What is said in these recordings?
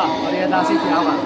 orientasi di awal.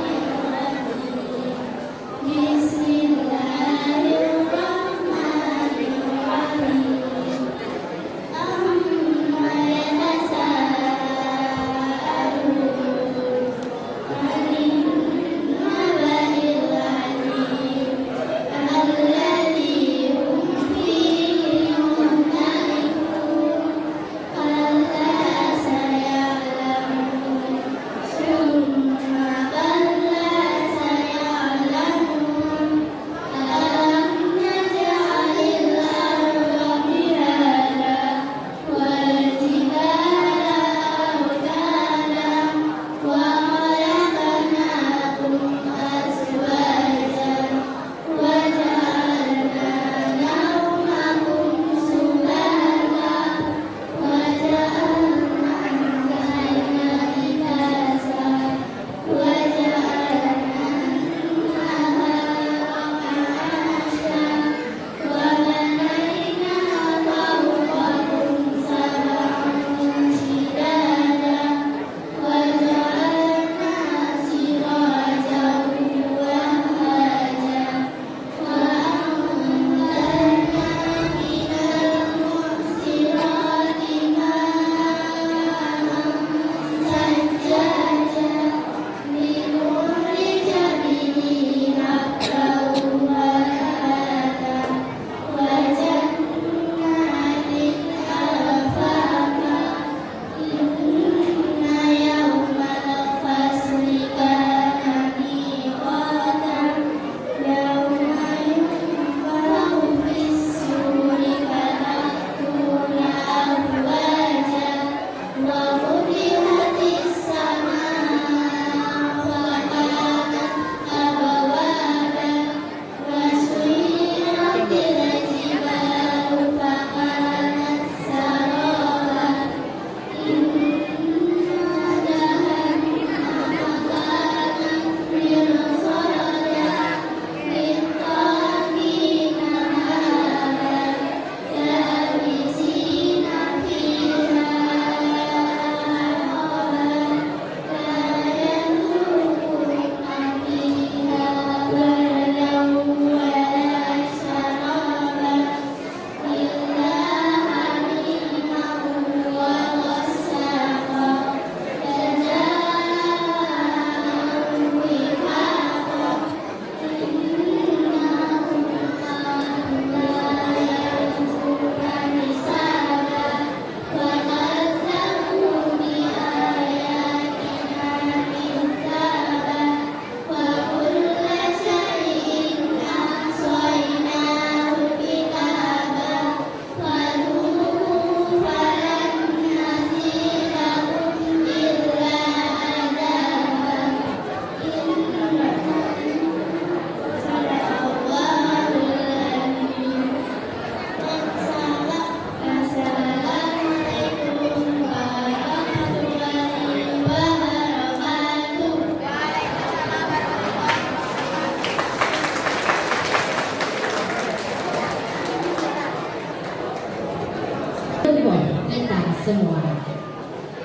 Kita semua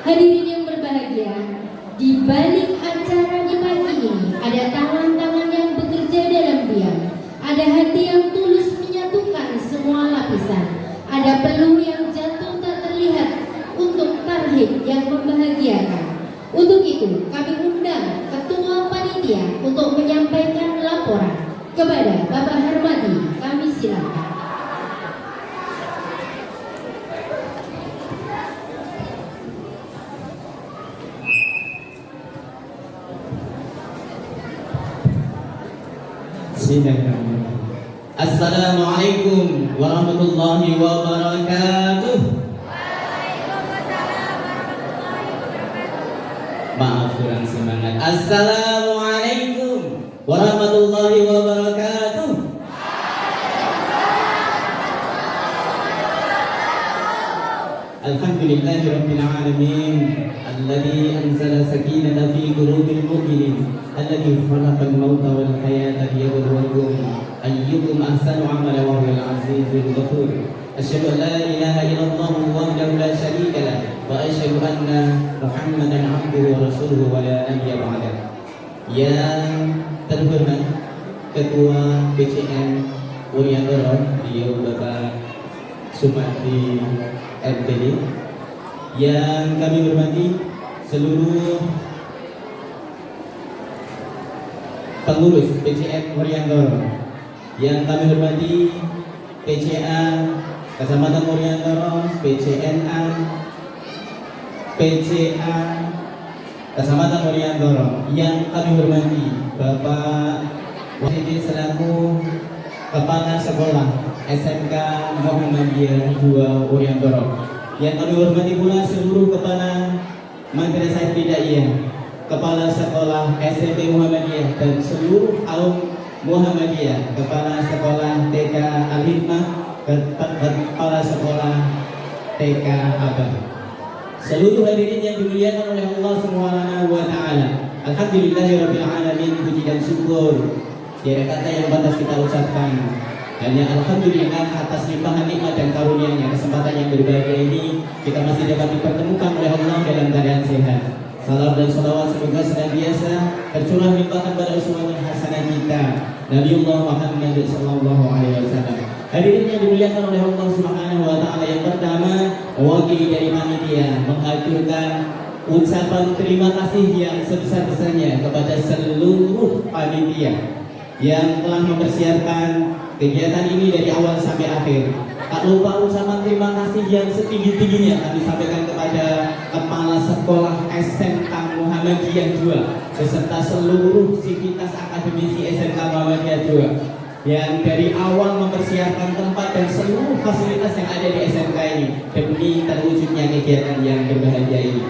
hadirin yang berbahagia, di balik acara debat ini ada tangan-tangan yang bekerja dalam diam, ada hati yang tulus menyatukan semua lapisan, ada peluh yang jatuh tak terlihat untuk tarhib yang membahagiakan. Untuk itu kami undang Ketua Panitia untuk menyampaikan laporan kepada Bapak Harmadi. Kami silakan. Assalamualaikum warahmatullahi wabarakatuh. Maaf kurang semangat. Assalamualaikum warahmatullahi wabarakatuh. Alhamdulillahi rabbil alamin alladzi anzala sakinata fi qulubil mu'minin alladzi khalaqal mauta wal hayata liyabluwakum ayyukum ahsanu amala wa huwal azizul ghafur. Asyhadu an la ilaha illallah wahdahu la syarika lah wa asyhadu anna Muhammadan abduhu wa rasuluhu wa la nabiyya ba'dah. Yang terhormat Ketua BCN Uriandoro, beliau Bapak Sumardi MPD. Yang kami hormati seluruh pengurus BCN Uriandoro. Yang kami hormati PCA Kecamatan Uriandoro, PCNA, PCA Kecamatan Uriandoro. Yang kami hormati Bapak Wahidi selaku Kepala Sekolah SMK Muhammadiyah 2 Uriandoro. Yang kami hormati pula seluruh Kepala Madrasah Ibtidaiyah, Kepala Sekolah SMP Muhammadiyah dan seluruh kaum Muhammadiyah, Kepala Sekolah TK Al-Hikmah, Kepala Sekolah TK Abah. Seluruh hadirin yang dimuliakan oleh Allah Subhanahu wa taala. Alhamdulillahirabbil alamin, puji dan syukur tiada kata yang pantas kita ucapkan. Hanya alhamdulillah atas limpahan nikmat dan karunia-Nya, kesempatan yang berbahagia ini kita masih dapat dipertemukan oleh Allah dalam keadaan sehat. Salam dan salawat semoga senantiasa tercurah limpahkan pada uswatun hasanah kita Nabiullah Muhammad sallallahu alaihi wasallam. Hadirin yang dimuliakan oleh Allah Subhanahu wa taala, yang pertama mewakili dari panitia mengaturkan ucapan terima kasih yang sebesar-besarnya kepada seluruh panitia yang telah mempersiapkan kegiatan ini dari awal sampai akhir. Tak lupa ucapan terima kasih yang setinggi-tingginya kami sampaikan kepada Kepala Sekolah SMK Muhammadiyah 2 beserta seluruh sivitas akademisi SMK Muhammadiyah 2 yang dari awal mempersiapkan tempat dan seluruh fasilitas yang ada di SMK ini demi terwujudnya kegiatan yang berbahagia ini.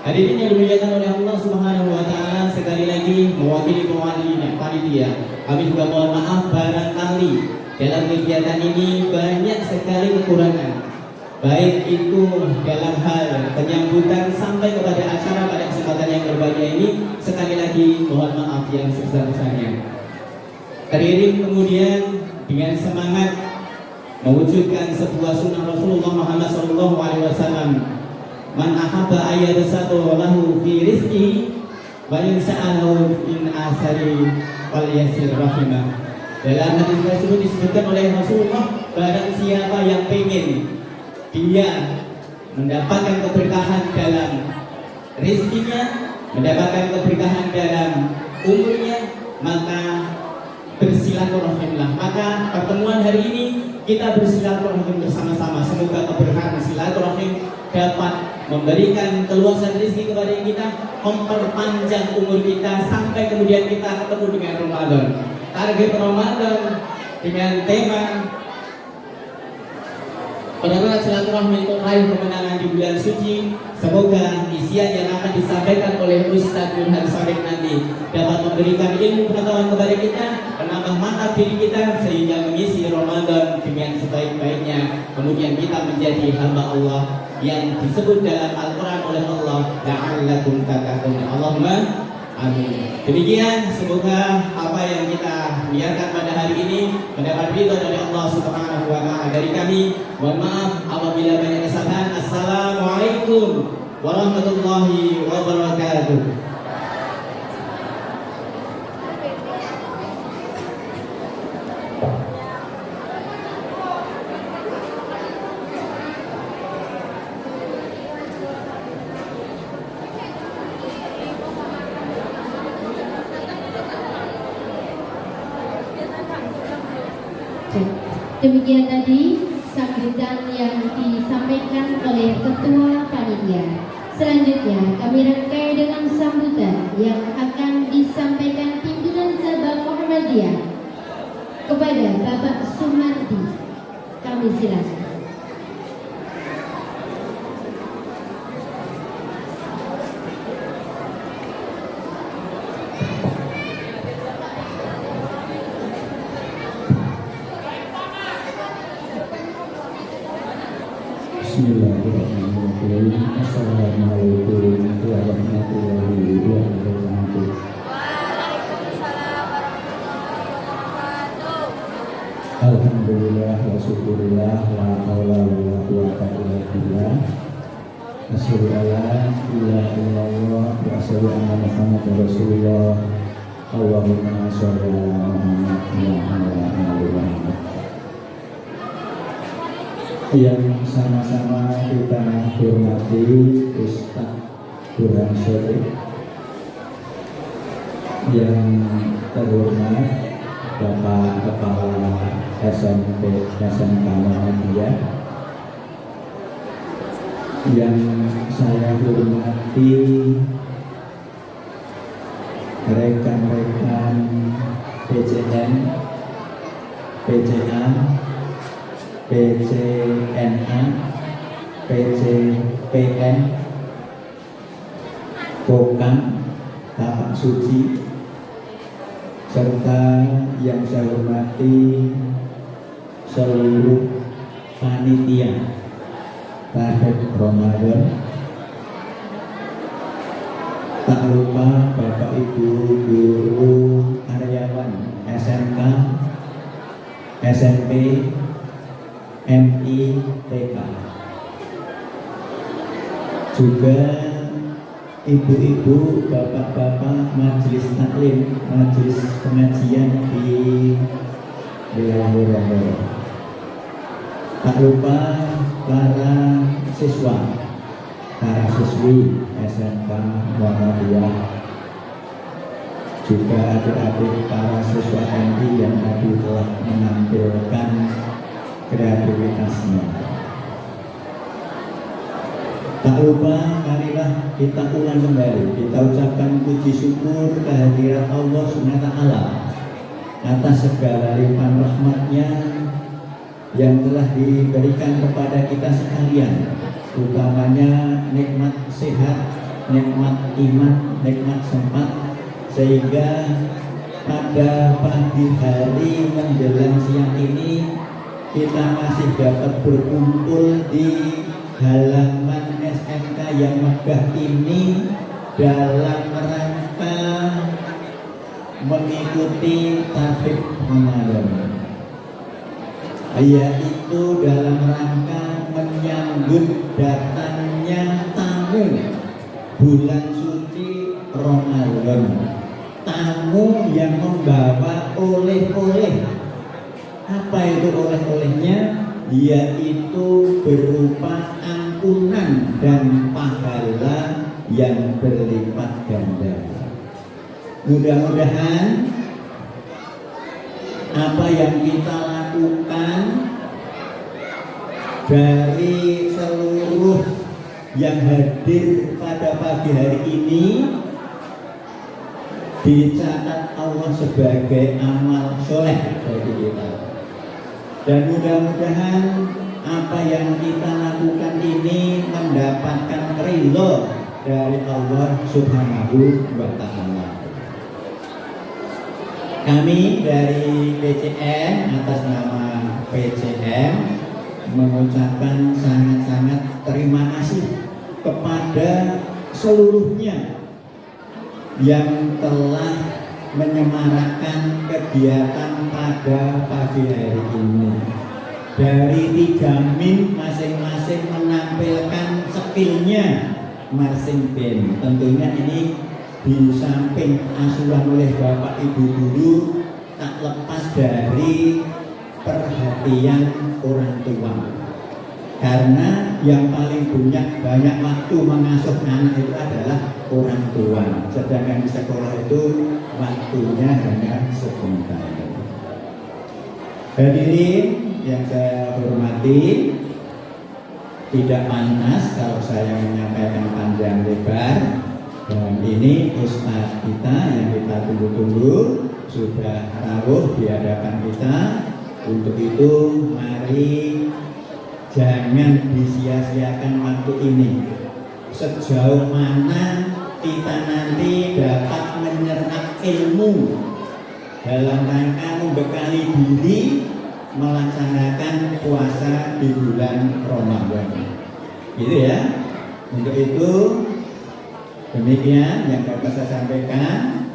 Hadirin yang dimuliakan oleh Allah Subhanahu wa taala, sekali lagi mewakili panitia, kami juga mohon maaf barangkali dalam kegiatan ini banyak sekali kekurangan, baik itu dalam hal penyambutan sampai kepada acara pada kesempatan yang berbahagia ini. Sekali lagi mohon maaf yang sebesar-besarnya. Teriring kemudian dengan semangat mewujudkan sebuah sunnah Rasulullah Muhammad SAW. Man ahabba ayyadasatu lahu fi rizqihi wa yansa'alahu in asari wal yasir rahimah. Dalam hadis tersebut disebutkan oleh Rasulullah, barang siapa yang pengen dia mendapatkan keberkahan dalam rizkinya, mendapatkan keberkahan dalam umurnya, maka bersilaturahimlah. Maka pertemuan hari ini kita bersilaturahim bersama-sama. Semoga keberkahan silaturahim dapat memberikan keluasan rezeki kepada kita, memperpanjang umur kita sampai kemudian kita ketemu dengan Ramadan. Target Ramadan dengan tema penyerangan silaturahmi untuk raih kemenangan di bulan suci. Semoga isian yang akan disampaikan oleh Ustaz Burhan Sadiq nanti dapat memberikan ilmu pengetahuan kepada kita, menambah mantap diri kita sehingga mengisi Ramadan dengan sebaik-baiknya. Kemudian kita menjadi hamba Allah yang disebut dalam Al-Quran oleh Allah, la'allakum tattaqun. Allahumma amin. Demikian, semoga apa yang kita lihatkan pada hari ini mendapat ridho dari Allah Subhanahu wa taala. Dari kami mohon maaf apabila banyak kesalahan. Assalamualaikum warahmatullahi wabarakatuh. Demikian tadi sambutan yang disampaikan oleh Ketua Panitia. Selanjutnya kami rangkai dengan sambutan yang akan disampaikan pimpinan Sabang Muhammadiyah kepada Bapak Sumardi. Kami silakan. Bismillahirrahmanirrahim. Assalamualaikum warahmatullahi wabarakatuh. Waalaikumsalam warahmatullahi wabarakatuh. Alhamdulillah wa syukurillah, la haula wa la quwwata illa billah. Asyhadu an la ilaha illallah wa asyhadu anna Muhammadar Rasulullah. Allahumma sholli ala Muhammad wa ala ali Muhammad. Yang sama-sama kita hormati Ustaz Burhan Shorih, yang terhormat Bapak Kepala SMP SMK Muhammadiyah, yang saya hormati rekan-rekan PCN, PCA, PCNA, PCPN, Kokam, Bapak Suci, serta yang saya hormati seluruh panitia Tabligh Ramadan. Tak lupa Bapak Ibu guru karyawan SMK, SMP, MI, TK, juga ibu-ibu, bapak-bapak majelis taklim, majelis pengajian di wilayah Ronggo. Tak lupa para siswa, para siswi SMK Muhammadiyah, juga adik-adik para siswa MI yang tadi telah menampilkan kreativitasnya. Tak lupa, marilah kita ulang kembali, kita ucapkan puji syukur kehadirat Allah SWT atas segala limpahan rahmatnya yang telah diberikan kepada kita sekalian, utamanya nikmat sehat, nikmat iman, nikmat sempat, sehingga pada pagi hari menjelang siang ini kita masih dapat berkumpul di halaman SMK yang megah ini dalam rangka mengikuti Tabligh Ramadan, yaitu dalam rangka menyambut datangnya tamu bulan suci Ramadan, tamu yang membawa oleh-oleh. Apa itu oleh-olehnya? Yaitu berupa ampunan dan pahala yang berlipat ganda. Mudah-mudahan apa yang kita lakukan dari seluruh yang hadir pada pagi hari ini dicatat Allah sebagai amal soleh bagi kita. Dan mudah-mudahan apa yang kita lakukan ini mendapatkan ridho dari Allah Subhanahu wa Ta'ala. Kami dari PCN atas nama PCN mengucapkan sangat-sangat terima kasih kepada seluruhnya yang telah menyemarakan kegiatan pada pagi hari ini. Dari 3 min masing-masing menampilkan skillnya masing-masing. Tentunya ini di samping asuhan oleh Bapak Ibu guru, tak lepas dari perhatian orang tua. Karena yang paling banyak waktu mengasuh anak itu adalah orang tua. Sedangkan di sekolah itu waktunya hanya sebentar. Hadirin yang saya hormati, tidak pantas kalau saya menyampaikan panjang lebar. Dan ini Ustadz kita yang kita tunggu-tunggu sudah rawuh di hadapan kita. Untuk itu mari jangan disia-siakan waktu ini. Sejauh mana kita nanti dapat menyerap ilmu dalam rangka membekali diri melaksanakan puasa di bulan Ramadan. Gitu ya. Untuk itu demikian yang dapat saya sampaikan.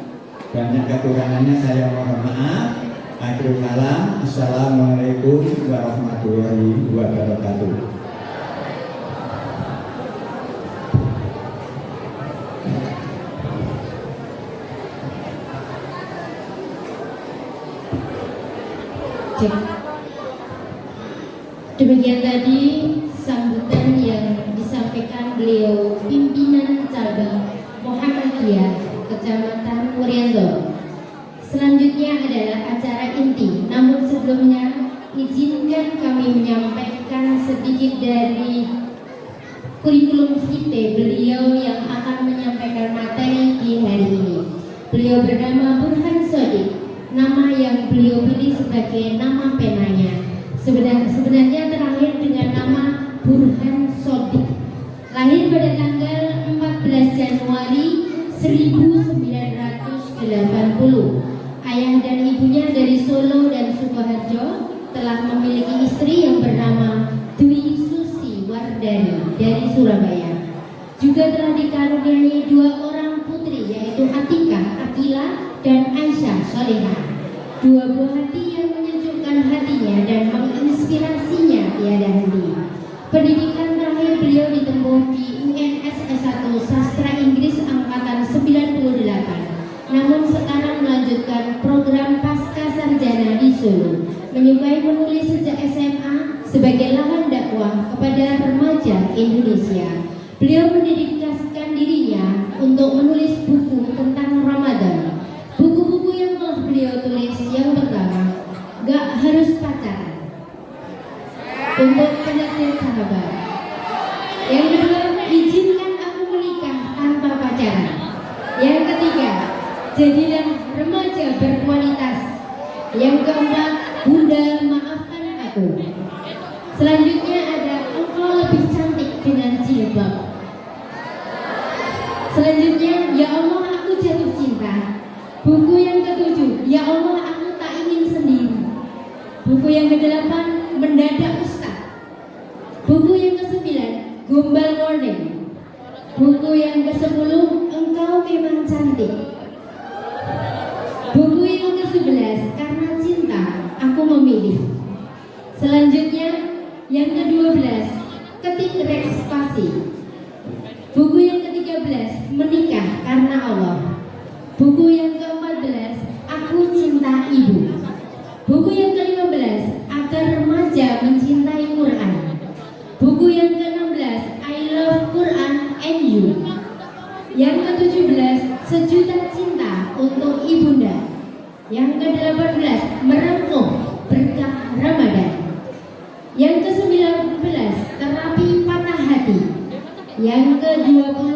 Banyak kekurangannya saya mohon maaf. Akhirul kalam. Assalamualaikum warahmatullahi wabarakatuh. Cek. Demikian tadi sambutan yang disampaikan beliau pimpinan cabang Muhammadiyah Kecamatan Wurianto. Selanjutnya adalah acara inti. Namun sebelumnya izinkan kami menyampaikan sedikit dari kurikulum vitae beliau yang akan menyampaikan materi di hari ini. Beliau bernama Burhan Sodik, nama yang beliau pilih sebagai nama penanya. Sebenarnya terakhir dengan nama Burhan Sodik. Lahir pada tanggal 14 Januari 1980. Ayah dan ibunya dari Solo dan Sukoharjo. Telah memiliki istri yang bernama Dwi Susi Wardani dari Surabaya. Juga telah dikaruniai 2 orang putri, yaitu Atika Akila dan Aisyah Solehah. 2 buah hati yang menyejukkan hatinya dan menginspirasinya tiada henti. Pendidikan terakhir beliau ditempuh di UNS S1 Sastra Inggris Angkatan 98. Namun sekarang melanjutkan program pasca sarjana di Solo. Menyukai menulis sejak SMA sebagai lahan dakwah kepada remaja Indonesia. Beliau mendedikasikan dirinya untuk menulis buku tentang Ramadan. Buku-buku yang telah beliau tulis yang pertama, Gak Harus Pacaran, untuk penerbit Sahabat. Yang kedua, Izinkan Aku Menikah Tanpa Pacaran. Yang ketiga, Jadilah Remaja Berkualitas. Yang keempat, Bunda Maafkan Aku. Selanjutnya ada Engkau Lebih Cantik Dengan Jilbab. Selanjutnya, Ya Allah Aku Jatuh Cinta. Buku yang ketujuh, Ya Allah Aku Tak Ingin Sendiri. Buku yang kedelapan, Mendadak Ustaz. Buku yang ke-9, Gombal Morning. Buku yang ke-10, Engkau Memang Cantik. Buku yang ke-11, Karena Cinta Aku Memilih. Selanjutnya yang ke-12, Ketik Rex Spasi. Buku yang ke-13, Menikah Karena Allah. Buku yang ke-14, Aku Cinta Ibu. Buku yang ke-15, Agar Remaja Mencintai Quran. Buku yang ke-16, I Love Quran and You. Yang ke-17, Sejuta Cinta Untuk Ibunda. Yang ke-18, Merangkum Berkah Ramadan. Yang ke-19, Terapi Patah Hati. Yang ke-20,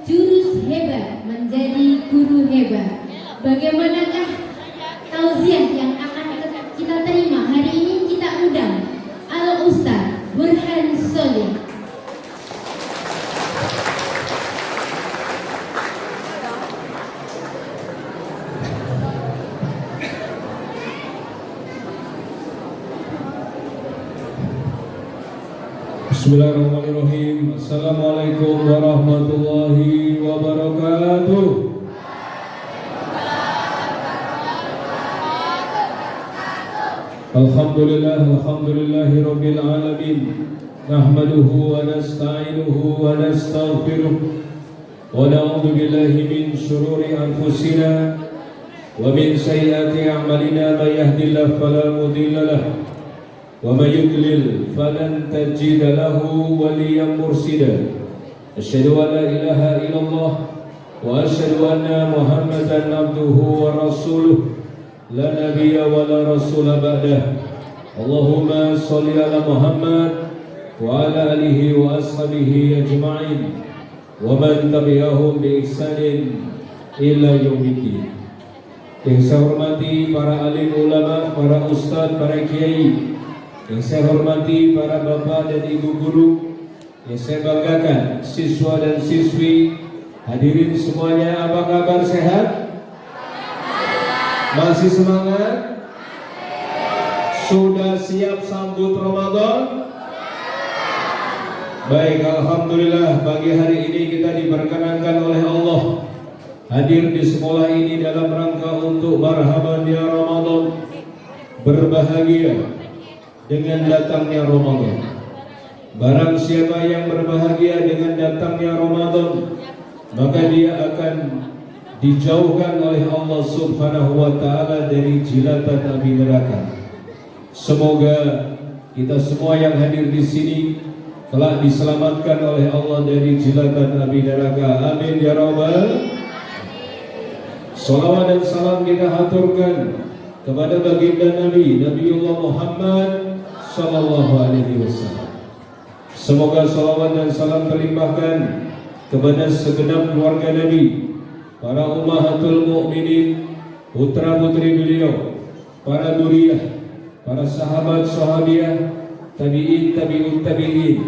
Jurus Hebat Menjadi Guru Hebat. Bagaimanakah tausiah yang akan kita terima hari ini? Kita undang Al-Ustaz Burhan Sodik. Bismillahirrahmanirrahim. Assalamualaikum warahmatullahi wabarakatuh. Alhamdulillahi rabbil alamin. Nahmaduhu wa nasta'inuhu wa nastaghfiruh. Wa na'udzu billahi min shururi anfusina wa min sayyiati a'malina. May yahdihillahu fala mudilla lahu ومن يضلل فلن تجد له وليا مرشدا. أشهد أن لا إله إلا الله وأشهد أن محمدا عبده ورسوله لا نبي ولا رسول بعده. اللهم صل على محمد وعلى آله وأصحابه أجمعين ومن تبعهم بإحسان إلى يوم الدين. Yang saya hormati para alim ulama, para ustadz, para kiai. Yang saya hormati para bapak dan ibu guru. Yang saya banggakan siswa dan siswi. Hadirin semuanya, apa kabar, sehat? Masih semangat? Sudah siap sambut Ramadan? Baik, alhamdulillah pagi hari ini kita diperkenankan oleh Allah hadir di sekolah ini dalam rangka untuk marhaban ya Ramadan. Berbahagia dengan datangnya Ramadan. Barang siapa yang berbahagia dengan datangnya Ramadan, maka dia akan dijauhkan oleh Allah Subhanahu wa taala dari jilatan api neraka. Semoga kita semua yang hadir di sini telah diselamatkan oleh Allah dari jilatan api neraka. Amin ya rabbal. Salawat dan salam kita haturkan kepada baginda Nabi Nabiullah Muhammad sallallahu alaihi wasallam. Semoga salawat dan salam terlimpahkan kepada segenap keluarga Nabi, para ummahatul mukminin, putra putri beliau, para duriyah, para sahabat sahabiah, tabi'in tabi'ut tabi'in,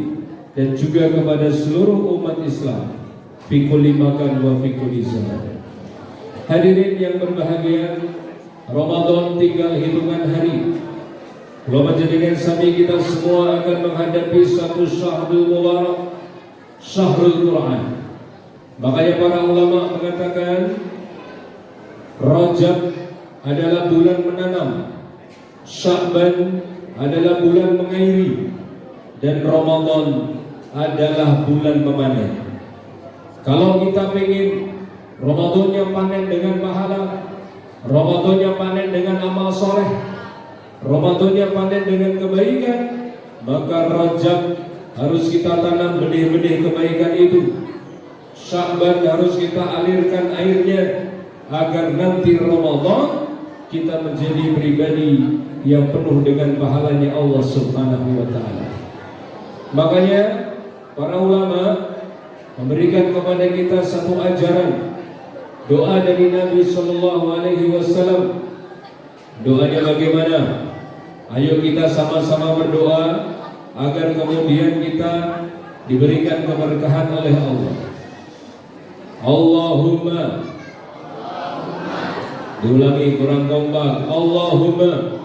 dan juga kepada seluruh umat Islam fi kulli makan wa fi kulli zaman. Hadirin yang berbahagia, Ramadan tinggal hitungan hari. Belum menjadikan sami kita semua akan menghadapi satu syahrul mubarak, syahrul Quran. Makanya para ulama mengatakan Rajab adalah bulan menanam, Sya'ban adalah bulan mengairi, dan Ramadan adalah bulan memanen. Kalau kita ingin Ramadannya panen dengan pahala, Ramadannya panen dengan amal soleh, Ramadannya panen dengan kebaikan, maka Rajab harus kita tanam benih-benih kebaikan itu. Sya'ban harus kita alirkan airnya agar nanti Ramadan kita menjadi pribadi yang penuh dengan pahalanya Allah Subhanahu wa taala. Makanya para ulama memberikan kepada kita satu ajaran, doa dari Nabi sallallahu alaihi wasallam. Doanya bagaimana? Ayo kita sama-sama berdoa agar kemudian kita diberikan keberkahan oleh Allah. Allahumma, diulangi kurang kompak. Allahumma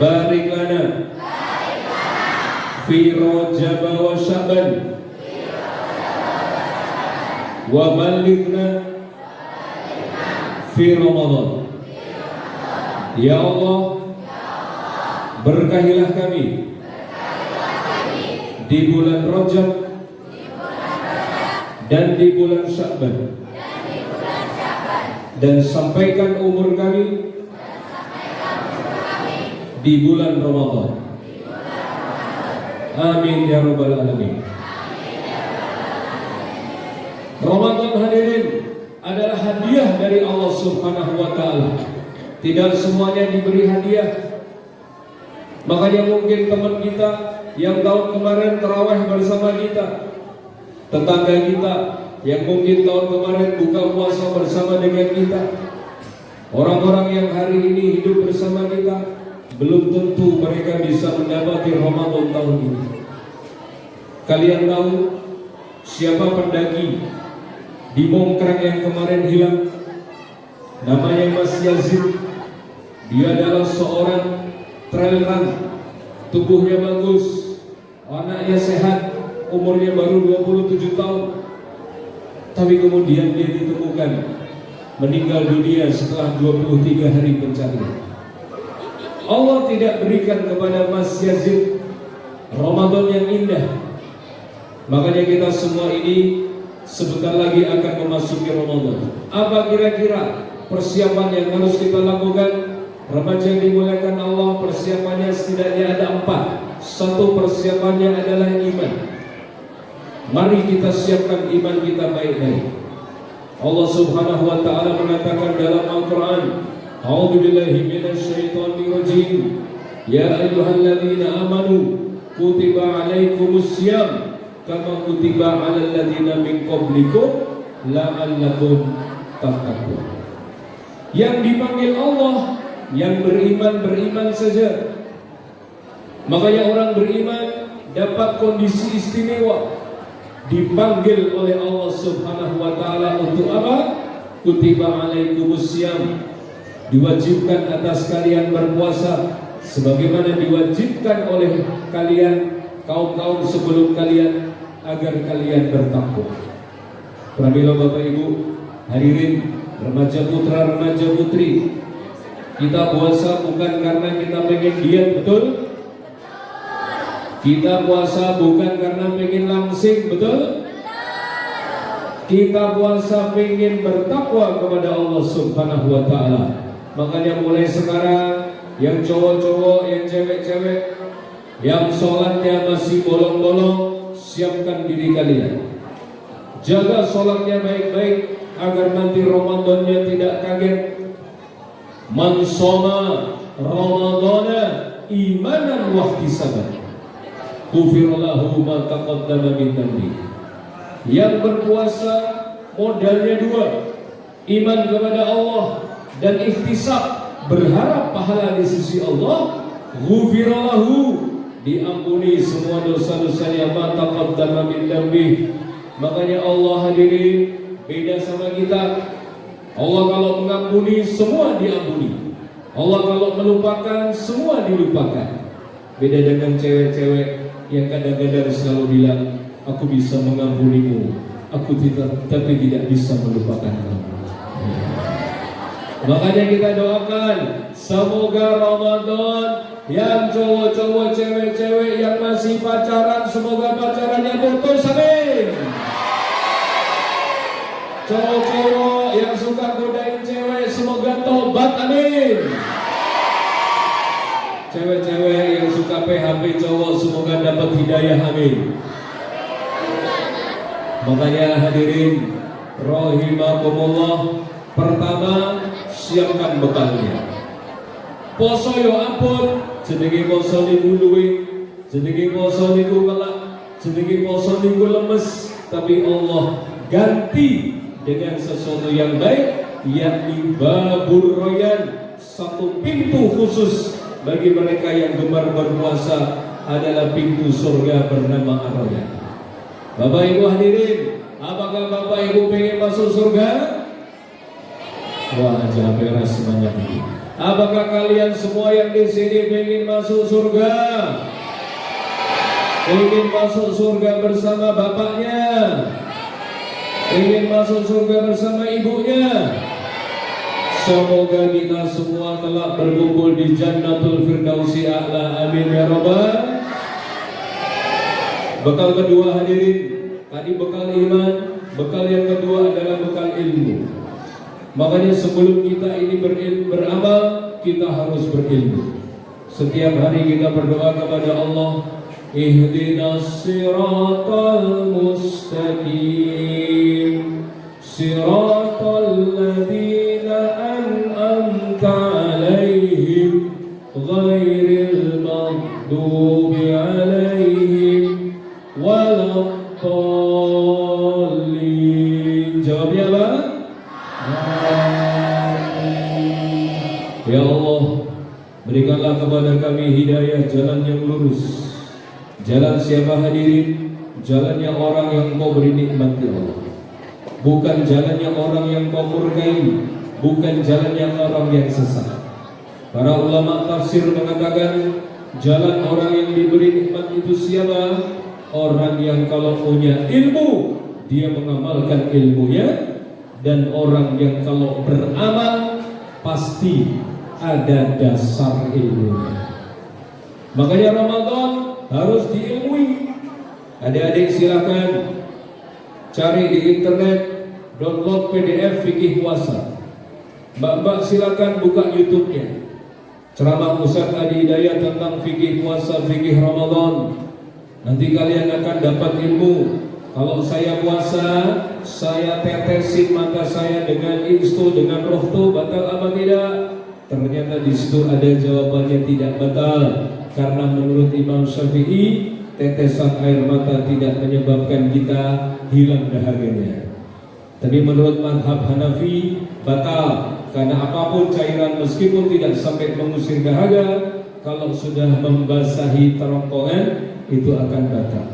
barik lana fi Rajab wa Sya'ban wa balighna fi Ramadan. Ya Allah, berkahilah kami di bulan Rajab dan di bulan Sya'ban, dan sampaikan umur kami di bulan Ramadan. Amin ya rabbal alamin. Ramadan hadirin adalah hadiah dari Allah Subhanahu wa taala. Tidak semuanya diberi hadiah. Makanya mungkin teman kita yang tahun kemarin tarawih bersama kita, tetangga kita yang mungkin tahun kemarin buka puasa bersama dengan kita, orang-orang yang hari ini hidup bersama kita, belum tentu mereka bisa mendapati Ramadan tahun ini. Kalian tahu siapa pendaki di Mongkrang yang kemarin hilang? Namanya Mas Yazid. Dia adalah seorang trail run, tubuhnya bagus, anaknya sehat, umurnya baru 27 tahun. Tapi kemudian dia ditemukan meninggal dunia setelah 23 hari pencarian. Allah tidak berikan kepada Mas Yazid Ramadan yang indah. Makanya kita semua ini sebentar lagi akan memasuki Ramadan. Apa kira-kira persiapan yang harus kita lakukan? Remaja yang dimuliakan Allah, persiapannya setidaknya ada 4. Satu, persiapannya adalah iman. Mari kita siapkan iman kita baik-baik. Allah Subhanahu wa taala mengatakan dalam Al-Qur'an, A'udzubillahi minasyaitonirrajim. Ya ayyuhalladzina amanu kutiba 'alaikumussyam kama kutiba 'alal ladzina min qablikum la'allakum tattaqun. Yang dipanggil Allah yang beriman saja. Makanya orang beriman dapat kondisi istimewa, dipanggil oleh Allah Subhanahu wa taala untuk apa? Kutiba 'alaikumussyam, diwajibkan atas kalian berpuasa sebagaimana diwajibkan oleh kalian kaum-kaum sebelum kalian agar kalian bertakwa. Pramila Bapak Ibu hadirin, remaja putra remaja putri, kita puasa bukan karena kita pengen diet, betul? Kita puasa bukan karena pengen langsing, betul? Kita puasa pengen bertakwa kepada Allah Subhanahu wa taala. Makanya mulai sekarang yang cowok-cowok, yang cewek-cewek, yang sholatnya masih bolong-bolong, siapkan diri kalian. Jaga sholatnya baik-baik agar nanti Ramadannya tidak kaget. Man shoma Ramadana imanan wa ihtisaban, ghufira lahu ma taqaddama min dhanbi. Yang berpuasa modalnya dua, iman kepada Allah dan ihtisab, berharap pahala di sisi Allah. Ghufira lahu, diampuni semua dosa-dosanya, ma taqaddama min dhanbi. Makanya Allah hadirin beda sama kita. Allah kalau mengampuni semua diampuni, Allah kalau melupakan semua dilupakan. Beda dengan cewek-cewek yang kadang-kadang selalu bilang, aku bisa mengampunimu, aku tapi tidak bisa melupakan kamu. Makanya kita doakan semoga Ramadan yang cowok-cowok, cewek-cewek yang masih pacaran, semoga pacarannya putus, amin. Cowok-cowok yang suka godain cewek, semoga tobat, amin. Cewek-cewek yang suka PHP cowok, semoga dapat hidayah, amin. Makanya hadirin rahimakumullah, pertama siapkan bekalnya. Poso yo ampun, jenenge poso niku luwih, jenenge poso niku kelak, jenenge poso niku lemes, tapi Allah ganti dengan sesuatu yang baik, yakni babur royan, satu pintu khusus bagi mereka yang gemar berpuasa, adalah pintu surga bernama Ar-Royan. Bapak Ibu hadirin, apakah Bapak Ibu pengen masuk surga? Wah, jangan beres semuanya ini. Apakah kalian semua yang di sini pengen masuk surga? Ingin masuk surga bersama bapaknya? Ingin masuk surga bersama ibunya? Semoga kita semua telah berkumpul di Jannatul Firdausi A'la, amin ya rabbal. Bekal kedua hadirin, tadi bekal iman, bekal yang kedua adalah bekal ilmu. Makanya sebelum kita ini beramal, kita harus berilmu. Setiap hari kita berdoa kepada Allah, ihdinas siratal mustaqim, siratal ladzina an'amta alaihim, ghairil maghdubi alaihim waladdallin. Jawabnya apa? Ya Allah, berikanlah kepada kami hidayah jalan yang lurus. Jalan siapa hadirin? Jalannya orang yang kau beri nikmat ya Allah. Bukan jalannya orang yang kau murkai, bukan jalannya orang yang sesat. Para ulama tafsir mengatakan jalan orang yang diberi nikmat itu siapa? Orang yang kalau punya ilmu, dia mengamalkan ilmunya. Dan orang yang kalau beramal pasti ada dasar ilmunya. Makanya Ramadan harus diilmui. Adik-adik silakan cari di internet, download PDF fikih puasa. Mbak-mbak silakan buka YouTube-nya. Ceramah Ustaz Adi Hidayat tentang fikih puasa, fikih Ramadan. Nanti kalian akan dapat ilmu. Kalau saya puasa, saya tetesin mata saya dengan instu, dengan rohtu, batal apa tidak? Ternyata di situ ada jawabannya tidak batal. Karena menurut Imam Syafi'i, tetesan air mata tidak menyebabkan kita hilang dahaganya. Tapi menurut mazhab Hanafi, batal. Karena apapun cairan meskipun tidak sampai mengusir dahaga, kalau sudah membasahi terongkongan, itu akan batal.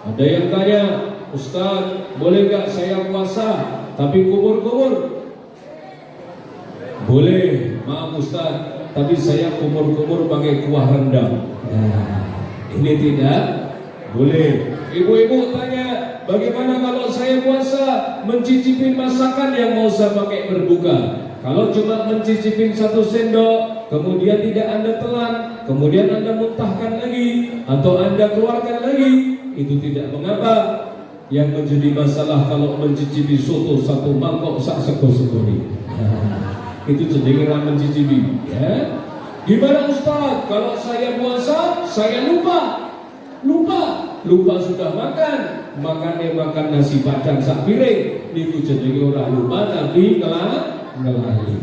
Ada yang tanya, Ustaz, boleh gak saya puasa tapi kumur-kumur? Boleh, maaf Ustaz, tapi saya kumur-kumur pakai kuah rendang. Nah, ini tidak boleh. Ibu-ibu tanya, bagaimana kalau saya puasa mencicipi masakan yang mau saya pakai berbuka? Kalau cuma mencicipi 1 sendok, kemudian tidak Anda telan, kemudian Anda muntahkan lagi, atau Anda keluarkan lagi, itu tidak mengapa. Yang menjadi masalah kalau mencicipi soto 1 mangkok sak sego-segoni. Nah, itu cenderung mencicipi, ya. Gimana Ustaz? Kalau saya puasa, saya lupa sudah makannya makan nasi padang sak piring. Niku jenenge ora lupa tapi ngelali.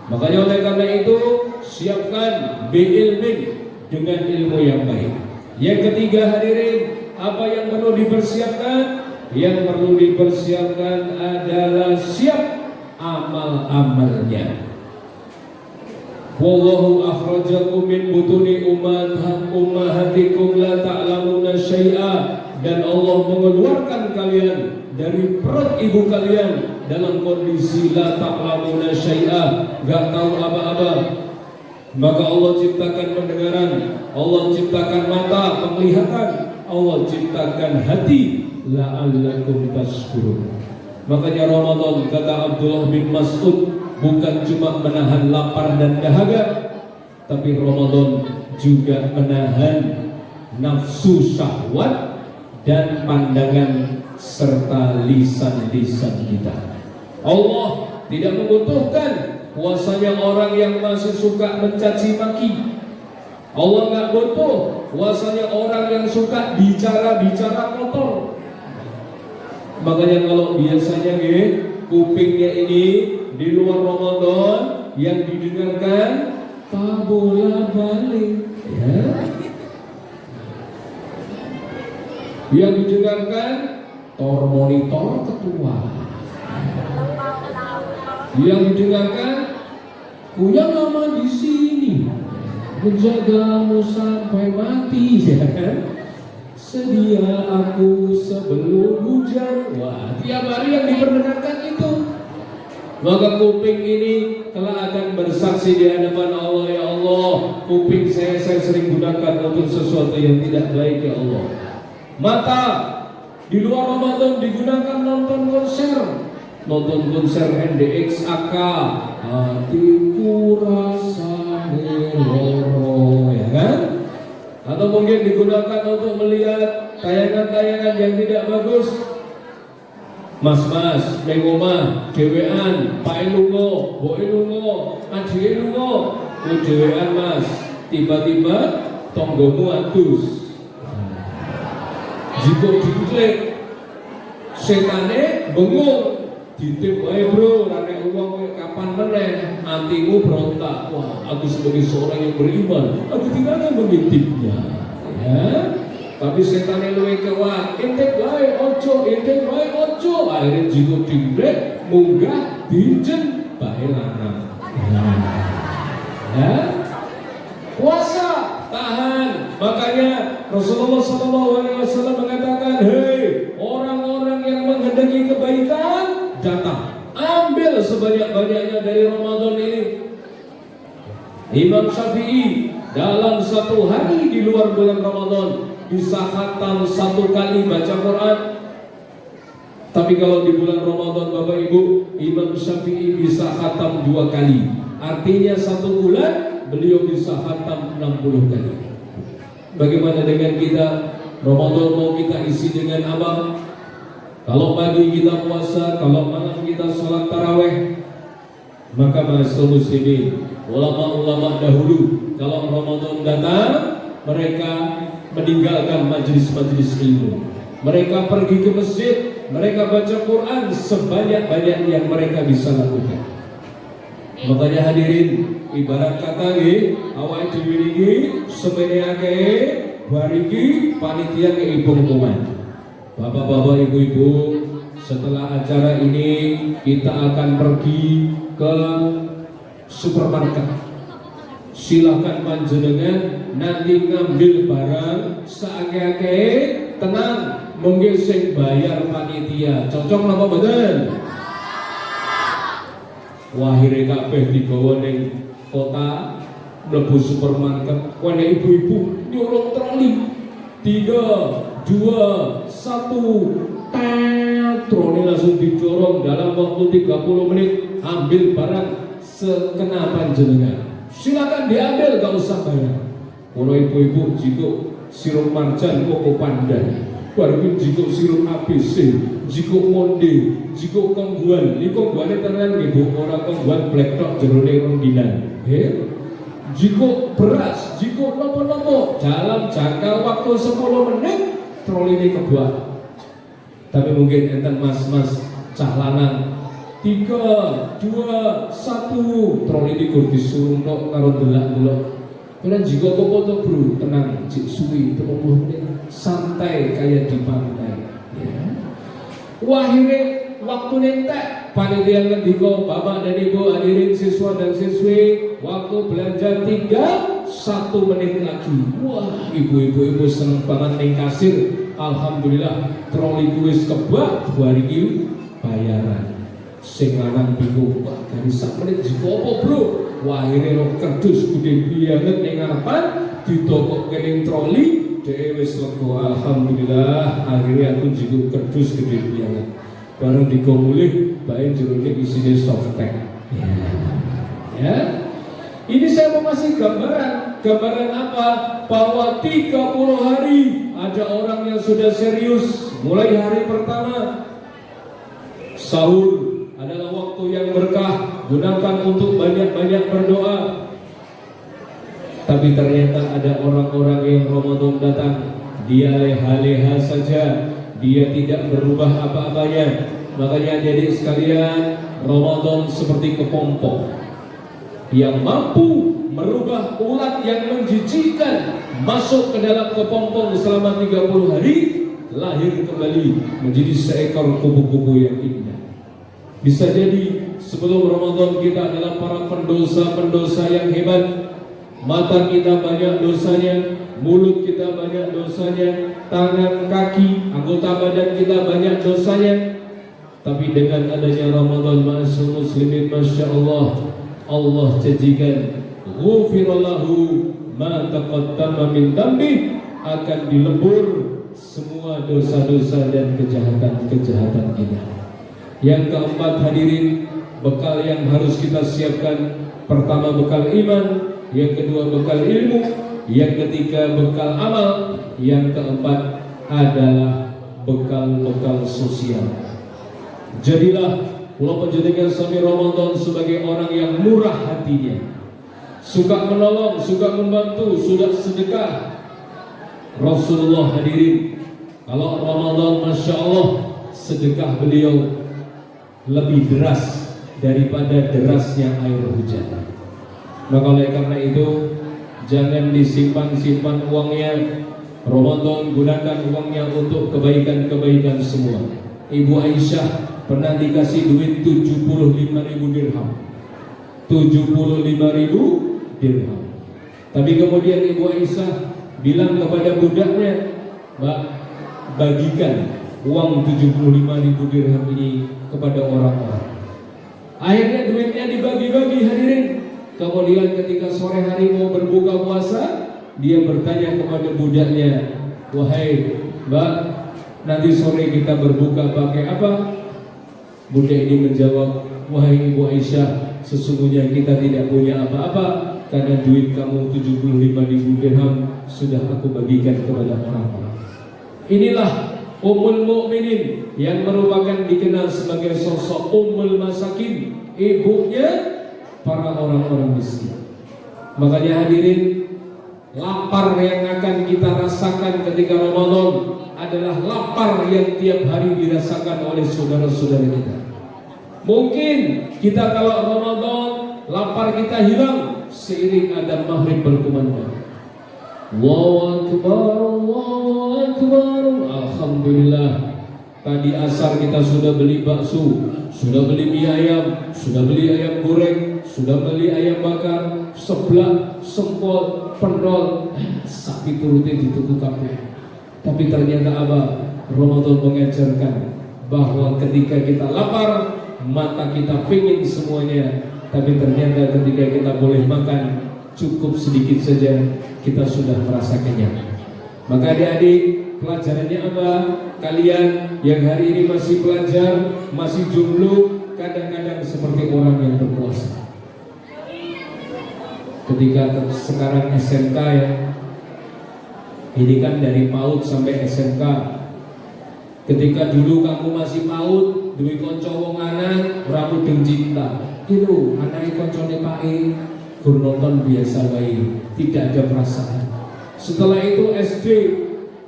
Makanya oleh karena itu siapkan bi'ilmin dengan ilmu yang baik. Yang ketiga hadirin, apa yang perlu dipersiapkan? Yang perlu dipersiapkan adalah siap amal-amalnya. Wallahu akhrajakum min butuni ummahatikum la ta'lamuna syai'a, dan Allah mengeluarkan kalian dari perut ibu kalian dalam kondisi la ta'lamuna syai'a, enggak tahu apa-apa. Maka Allah ciptakan pendengaran, Allah ciptakan mata penglihatan, Allah ciptakan hati, la'allakum tashkurun. Makanya Ramadan, kata Abdullah bin Mas'ud, bukan cuma menahan lapar dan dahaga, tapi Ramadan juga menahan nafsu syahwat dan pandangan serta lisan-lisan kita. Allah tidak membutuhkan puasanya orang yang masih suka mencaci maki. Allah nggak butuh puasanya orang yang suka bicara-bicara kotor. Makanya kalau biasanya kupingnya ini di luar Ramadan yang didengarkan bola balik, ya. Yang didengarkan tor monitor ketua. Yang didengarkan yang lama di sini menjagamu sampai mati, ya kan? Sedia aku sebelum hujan. Wah, tiap hari yang diperdengarkan itu. Maka kuping ini kelak akan bersaksi di hadapan Allah, ya Allah, kuping saya sering gunakan untuk sesuatu yang tidak baik, ya Allah. Mata di luar Ramadan digunakan nonton konser NDX AK, hatiku rasa meloro, ya kan? Atau mungkin digunakan untuk melihat tayangan-tayangan yang tidak bagus. Mas, mengomah, dewean, Pak Elungo, Bo Elungo, Adi Elungo, dewean mas, tiba-tiba tonggomu atus. Jika diklik, setane bengong, ditip wae bro, rane uang kapan meneh, hatimu berontak. Wah, aku sebagai seorang yang beriman, aku tidak akan mengintipnya, ya. Tapi setan yang luwe kewat, intip wae ojo, akhirnya jika dingrek munggah dinjen bae lanang. Ya, puasa tahan. Makanya Rasulullah SAW mengatakan, hei orang-orang yang menghendaki kebaikan, datang ambil sebanyak-banyaknya dari Ramadan ini. Imam Syafi'i dalam satu hari di luar bulan Ramadan bisa khatam 1 kali baca Quran. Tapi kalau di bulan Ramadan Bapak Ibu, Imam Syafi'i bisa khatam 2 kali. Artinya 1 bulan beliau bisa khatam 60 kali. Bagaimana dengan kita? Ramadan mau kita isi dengan amal. Kalau pagi kita puasa, kalau malam kita sholat taraweh. Maka ma'asyiral muslimin, ulama-ulama dahulu kalau Ramadan datang, mereka meninggalkan majelis-majelis ilmu. Mereka pergi ke masjid, mereka baca Quran sebanyak-banyak yang mereka bisa lakukan. Makanya hadirin, ibarat kata awak dhewe iki sebenarnya bariki panitia ke ibu-ibuan. Bapak-bapak, ibu-ibu, setelah acara ini kita akan pergi ke supermarket. Silakan panjenengan nanti ngambil barang seake-ake, tenang, mungkin sing bayar panitia. Cocok napa mboten? Wahire kabeh digawa ning kota, mlebu supermarket, kene ibu-ibu nyolong troli. 3, 2, 1, troli langsung didorong dalam waktu 30 menit. Ambil barang sekena panjenengan. Silakan diambil, gak usah bayar. Kalau ibu-ibu jika sirup marjan koko pandan, baru jika sirup ABC, jika monde, jika kongguan. Ini kongguannya tenan ibu, orang kongguan black top jerone rongginan. jika beras, jika nopo-nopo dalam jangka waktu 10 menit troli ini kebuat. Tapi mungkin enten mas-mas cah lanang 3, 2, 1 troli ini kur disuruh karo delak-delok. Kalian jika kau foto bro, tenang, cik suwi, 30 menit, santai kayak di pantai. Ya. Wahire waktu nentek, panitia ngendiko, bapak dan ibu hadirin siswa dan siswi, waktu belanja tinggal 1 menit lagi. Wah, ibu-ibu seneng banget ning kasir. Alhamdulillah, troli kuis kebak, 2000 bayaran. Sing lanang bingung, wah dari 1 menit jika apa bro? Wah ini lo kerdus gede banget ning ngarepan ditokok kening troli dhewe wis lega. Alhamdulillah akhirnya aku juga kerdus gede banget. Bareng digomulih bae jerone isine softtek. Ya. Ini saya mau kasih gambaran apa? Bahwa 30 hari ada orang yang sudah serius. Mulai hari pertama sahur adalah waktu yang berkah, gunakan untuk banyak-banyak berdoa. Tapi ternyata ada orang-orang yang Ramadan datang, dia leha-leha saja, dia tidak berubah apa-apanya. Makanya jadi sekalian, Ramadan seperti kepompong yang mampu merubah ulat yang menjijikkan masuk ke dalam kepompong selama 30 hari, lahir kembali menjadi seekor kupu-kupu yang indah. Bisa jadi sebelum Ramadan kita adalah para pendosa-pendosa yang hebat. Mata kita banyak dosanya, mulut kita banyak dosanya, tangan, kaki, anggota badan kita banyak dosanya. Tapi dengan adanya Ramadan, ma'asyiral muslimin, Masya Allah, Allah janjikan ghufirallahu ma taqaddama min dhanbi, akan dilebur semua dosa-dosa dan kejahatan-kejahatan kita. Yang keempat hadirin, bekal yang harus kita siapkan, pertama bekal iman, yang kedua bekal ilmu, yang ketiga bekal amal, yang keempat adalah bekal-bekal sosial. Jadilah kula panjenengan sami Ramadan sebagai orang yang murah hatinya, suka menolong, suka membantu, suka sedekah. Rasulullah hadirin, kalau Ramadan Masya Allah sedekah beliau lebih deras daripada derasnya air hujan. Maka oleh karena itu jangan disimpan-simpan uangnya. Ramadan gunakan uangnya untuk kebaikan-kebaikan semua. Ibu Aisyah pernah dikasih duit 75.000 dirham. 75.000 dirham. Tapi kemudian Ibu Aisyah bilang kepada budaknya, "Mbak, bagikan uang 75.000 dirham ini kepada orang-orang." Akhirnya duitnya dibagi-bagi hadirin. Kemudian ketika sore hari mau berbuka puasa, dia bertanya kepada budaknya, "Wahai Mbak, nanti sore kita berbuka pakai apa?" Budak ini menjawab, "Wahai Ibu Aisyah, sesungguhnya kita tidak punya apa-apa, karena duit kamu 75.000 dirham sudah aku bagikan kepada orang-orang." Inilah Ummul Mukminin yang merupakan dikenal sebagai sosok Ummul Masakin, ibunya para orang-orang miskin. Makanya hadirin, lapar yang akan kita rasakan ketika Ramadan adalah lapar yang tiap hari dirasakan oleh saudara-saudara kita. Mungkin kita kalau Ramadan lapar kita hilang seiring adzan maghrib berkumandang. Allahu Akbar, Allahu Akbar. Alhamdulillah, tadi asar kita sudah beli bakso, sudah beli mie ayam, sudah beli ayam goreng, sudah beli ayam bakar, seblak, sempol, pendol, sapi turutnya dituku kabeh. Tapi ternyata apa? Ramadan mengajarkan bahwa ketika kita lapar, mata kita pengen semuanya, tapi ternyata ketika kita boleh makan cukup sedikit saja, kita sudah merasa kenyang. Maka adik-adik, pelajarannya apa? Kalian yang hari ini masih belajar, masih jomblo, kadang-kadang seperti orang yang berpuasa. Ketika sekarang SMK ya, ini kan dari PAUD sampai SMK. Ketika dulu kamu masih PAUD, duwe kanca wong lanang ora mudeng cinta. Iki lho, anake kancane Pak E, gur nonton biasa baik, tidak ada perasaan. Setelah itu SD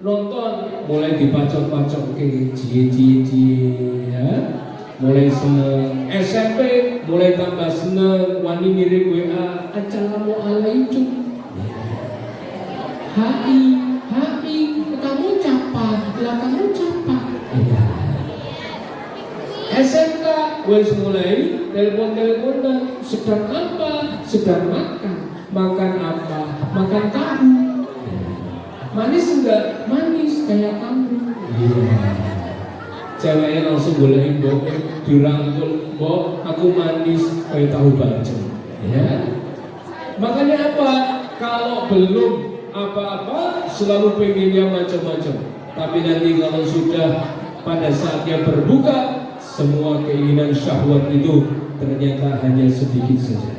nonton mulai dipacok-pacok ke cie ya, mulai seneng. SMP mulai tambah seneng, wani ngirim WA assalamualaikum. HI kamu capak, lah kamu capak. SMK wes mulai telepon-teleponan, sedang apa? Sedang makan apa? Makan tahu. Manis enggak? Manis kayak kamu. Ceweknya langsung bolehin Mbok, dirangkul, Mbok, aku manis kayak tahu bacem. Ya. Makanya apa? Kalau belum apa-apa selalu pengennya macam-macam. Tapi nanti kalau sudah pada saatnya berbuka, semua keinginan syahwat itu ternyata hanya sedikit saja.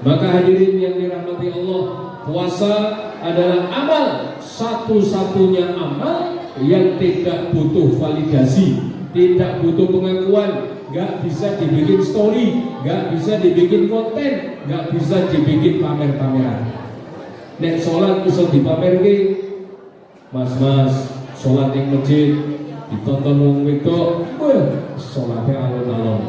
Maka hadirin yang dirahmati Allah, puasa adalah amal, satu-satunya amal yang tidak butuh validasi, tidak butuh pengakuan, gak bisa dibikin story, gak bisa dibikin konten, gak bisa dibikin pamer-pameran. Nek sholat bisa dipamerke, mas-mas sholat yang masjid ditonton wong wedok, wah sholatnya alon-alon.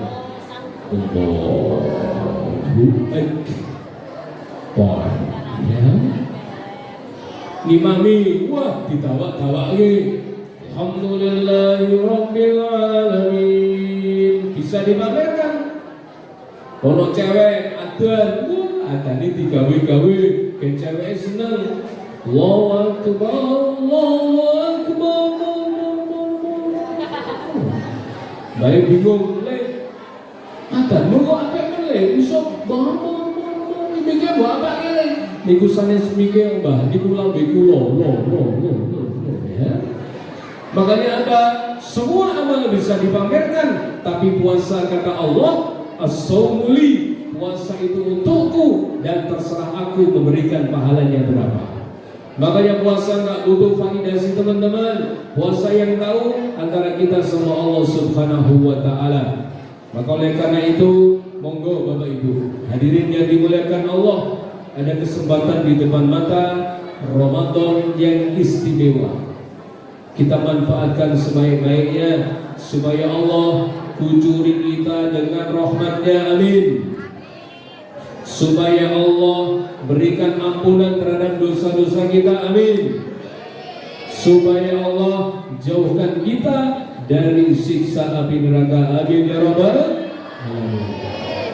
Wah, ya. Ngimami, wah ditawa-tawake. Alhamdulillahirabbil alamin. Bisa dipamerkan. Ono cewek adzan, adzane digawe-gawe, ben cewek seneng. Allahu akbar, Allahu akbar. Baik bingung le. Adzanmu kok apik le? Iso ngomong iki mbok apake le? Niku sanes mikir Mbah, niku lambe kula. Ya. Makanya apa? Semua amal bisa dipamerkan, tapi puasa kata Allah, as-shaumu li, puasa itu untukku dan terserah aku memberikan pahalanya berapa. Makanya puasa nggak butuh validasi teman-teman. Puasa yang tahu antara kita sama Allah Subhanahu wa Ta'ala. Maka oleh karena itu, monggo Bapak Ibu hadirin yang dimuliakan Allah, ada kesempatan di depan mata Ramadan yang istimewa. Kita manfaatkan sebaik-baiknya supaya Allah kucuri kita dengan rahmat-Nya, amin. Supaya Allah berikan ampunan terhadap dosa-dosa kita, amin. Supaya Allah jauhkan kita dari siksa api neraka, amin ya rabbal alamin.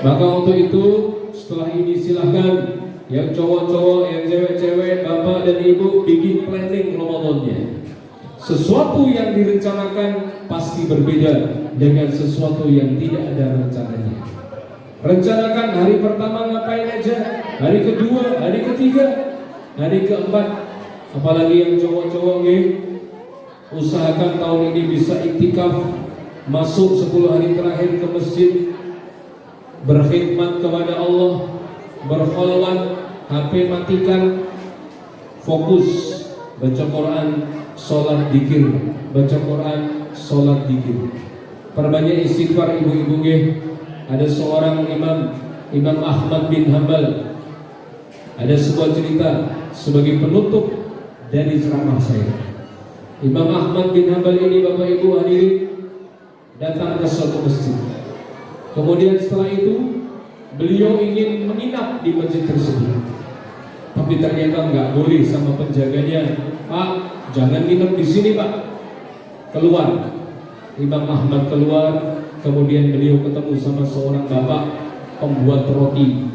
Maka untuk itu setelah ini silahkan yang cowok-cowok, yang cewek-cewek, bapak dan ibu bikin planning Ramadannya. Sesuatu yang direncanakan pasti berbeda dengan sesuatu yang tidak ada rencananya. Rencanakan hari pertama ngapain aja, hari kedua, hari ketiga, hari keempat. Apalagi yang cowok-cowok nih, usahakan tahun ini bisa iktikaf, masuk 10 hari terakhir ke masjid, berkhidmat kepada Allah, berkholwat, HP matikan, fokus baca Quran, sholat dzikir, baca Quran, sholat dzikir. Perbanyak istighfar ibu-ibu nggih. Ada seorang Imam Ahmad bin Hanbal. Ada sebuah cerita sebagai penutup dari ceramah saya. Imam Ahmad bin Hanbal ini Bapak Ibu hadirin datang ke suatu masjid. Kemudian setelah itu beliau ingin menginap di masjid tersebut. Tapi ternyata nggak boleh sama penjaganya. Pak, jangan nginep di sini Pak. Keluar. Imam Ahmad keluar. Kemudian beliau ketemu sama seorang bapak pembuat roti.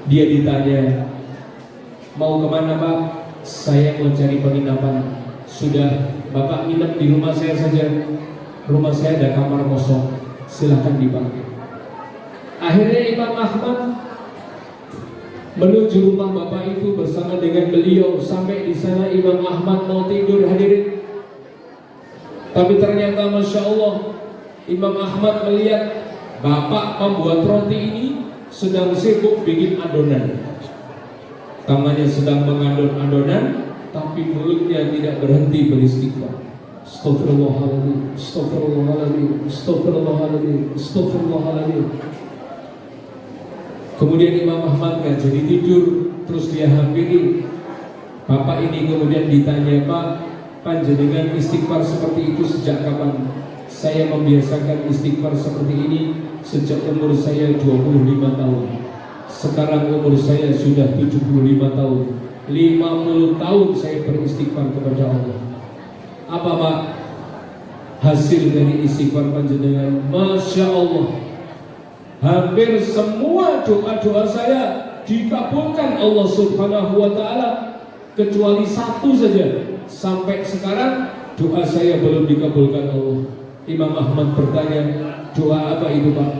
Dia ditanya, mau kemana Pak? Saya mau cari penginapan. Sudah, Bapak nginep di rumah saya saja. Rumah saya ada kamar kosong, silahkan dipakai. Akhirnya Imam Ahmad menuju rumah bapak itu bersama dengan beliau. Sampai di sana Imam Ahmad mau tidur hadirin. Tapi ternyata Masya Allah, Imam Ahmad melihat bapak pembuat roti ini sedang sibuk bikin adonan. Tangannya sedang mengadon adonan, tapi mulutnya tidak berhenti beristighfar. Astagfirullahaladzim, astagfirullahaladzim, astagfirullahaladzim, astagfirullahaladzim. Kemudian Imam Ahmad nggak jadi tidur, terus dia hampiri bapak ini. Kemudian ditanya, Pak, panjenengan istighfar seperti itu sejak kapan? Saya membiasakan istighfar seperti ini sejak umur saya 25 tahun. Sekarang umur saya sudah 75 tahun. 50 tahun saya beristighfar kepada Allah. Apa Pak hasil dari istighfar panjenengan? Masya Allah, hampir semua doa-doa saya dikabulkan Allah Subhanahu wa Ta'ala, kecuali satu saja. Sampai sekarang doa saya belum dikabulkan Allah. Imam Ahmad bertanya, doa apa itu Pak?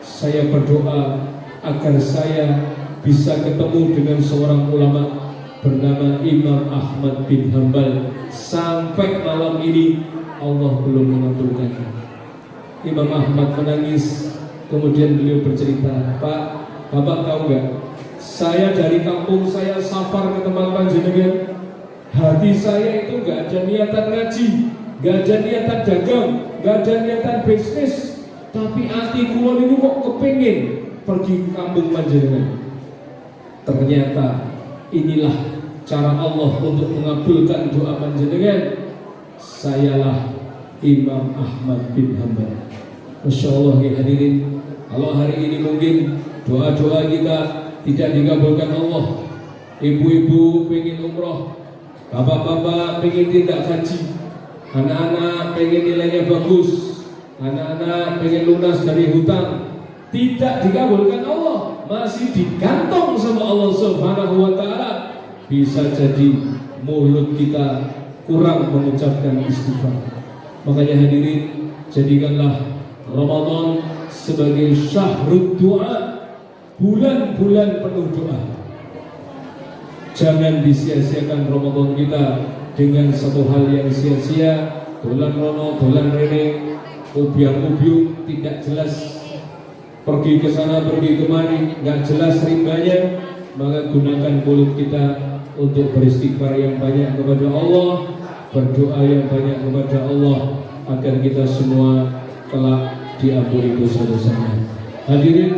Saya berdoa agar saya bisa ketemu dengan seorang ulama bernama Imam Ahmad bin Hanbal. Sampai malam ini Allah belum mengabulkannya. Imam Ahmad menangis. Kemudian beliau bercerita, Pak, Bapak tahu nggak? Saya dari kampung saya safar ke tempat panjenengan. Hati saya itu nggak ada niatan ngaji, nggak ada niatan dagang, nggak ada niatan bisnis, tapi hati kula ini kok kepingin pergi ke kampung panjenengan. Ternyata inilah cara Allah untuk mengabulkan doa panjenengan. Sayalah Imam Ahmad bin Hanbal. Masya Allah ya hadirin, kalau hari ini mungkin doa-doa kita tidak dikabulkan Allah. Ibu-ibu pengen umroh, bapak-bapak pengen tidak haji, anak-anak pengen nilainya bagus, anak-anak pengen lunas dari hutang, tidak dikabulkan Allah, masih digantung sama Allah Subhanahu wa Ta'ala. Bisa jadi mulut kita kurang mengucapkan istighfar. Makanya hadirin, jadikanlah Ramadan sebagai syahrul doa, bulan-bulan penuh doa. Jangan disia-siakan Ramadan kita dengan satu hal yang sia-sia, dolan rono, dolan rene, ubyang-ubyung, tidak jelas, pergi ke sana, pergi kemari, nggak jelas rimbanya. Maka gunakan mulut kita untuk beristighfar yang banyak kepada Allah, berdoa yang banyak kepada Allah, agar kita semua kelak diampuni dosa-dosanya. Hadirin,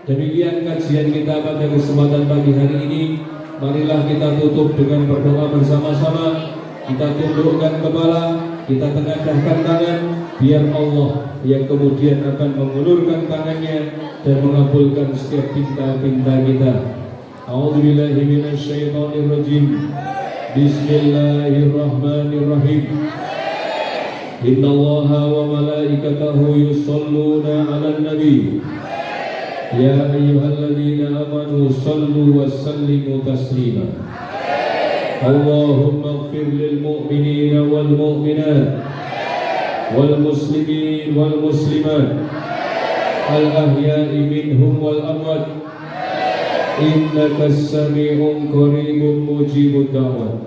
demikian kajian kita pada kesempatan pagi hari ini. Marilah kita tutup dengan berdoa bersama-sama. Kita tundukkan kepala, kita tengadahkan tangan, biar Allah yang kemudian akan mengulurkan tangannya dan mengabulkan setiap pinta-pinta kita. A'udzubillahi minasyaitonirrajim. Bismillahirrahmanirrahim. Innallaha wa malaikatahu yusholluna 'alan nabi. Ya ayyuhalladzina amanu shallu wa sallimu taslima. Allahumma ighfir lil mu'minina wal mu'minat wal muslimin wal muslimat al ahya'i minhum wal amwat innaka as-sami'un qaribun mujibud da'wat.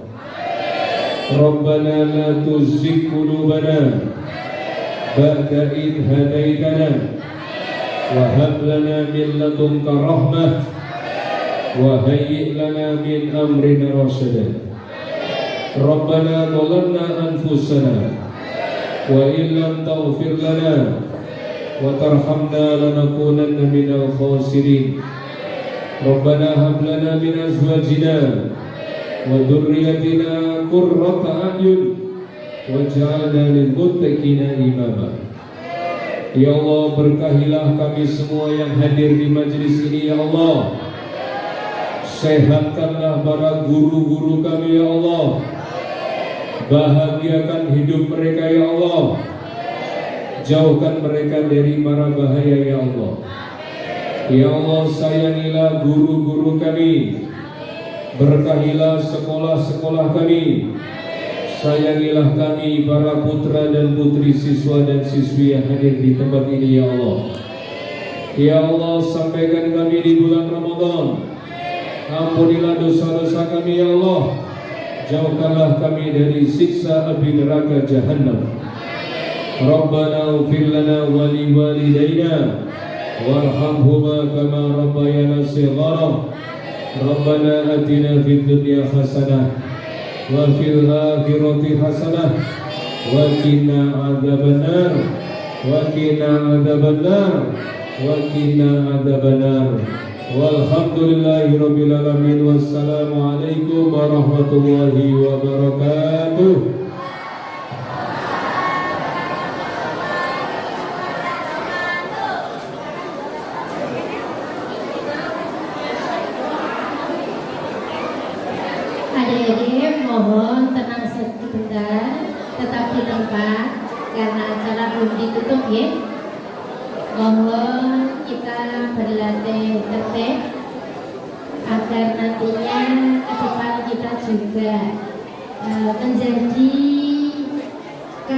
Rabbana la tuzigh qulubana ba'da idh hadaytana wa hab lana min ladunka rahmah wa hayyi' lana min amrina rashada. Rabbana zalamna anfusana wa in lam taghfir lana wa tarhamna lanakunanna minal khasirin. Rabbana hab lana min azwajina wa dhurriyyatina qurrata a'yun waj'alna lil muttaqina imama. Ya Allah, berkahilah kami semua yang hadir di majlis ini ya Allah. Sehatkanlah para guru-guru kami ya Allah. Bahagiakan hidup mereka ya Allah. Jauhkan mereka dari mara bahaya ya Allah. Ya Allah, sayangilah guru-guru kami. Berkahilah sekolah-sekolah kami. Sayangilah kami para putra dan putri siswa dan siswi yang hadir di tempat ini ya Allah. Ya Allah, sampaikan kami di bulan Ramadan. Ampunilah dosa-dosa kami ya Allah. Jauhkanlah kami dari siksa api neraka Jahannam. Rabbana ighfir lana wa li walidayna warhamhuma kama rabbayana shighara. Rabbana atina fid dunya hasanah wa fil akhirati hasanah wa qina adzabannar wa qina adzabannar wa qina adzabannar. Walhamdulillahirabbil alamin. Wassalamualaikum warahmatullahi wabarakatuh. Adik-adik mohon tenang sebentar, tetap di tempat karena acara belum ditutup ya. Mohon kita berlatih tertib agar nantinya ke depan kita juga menjadi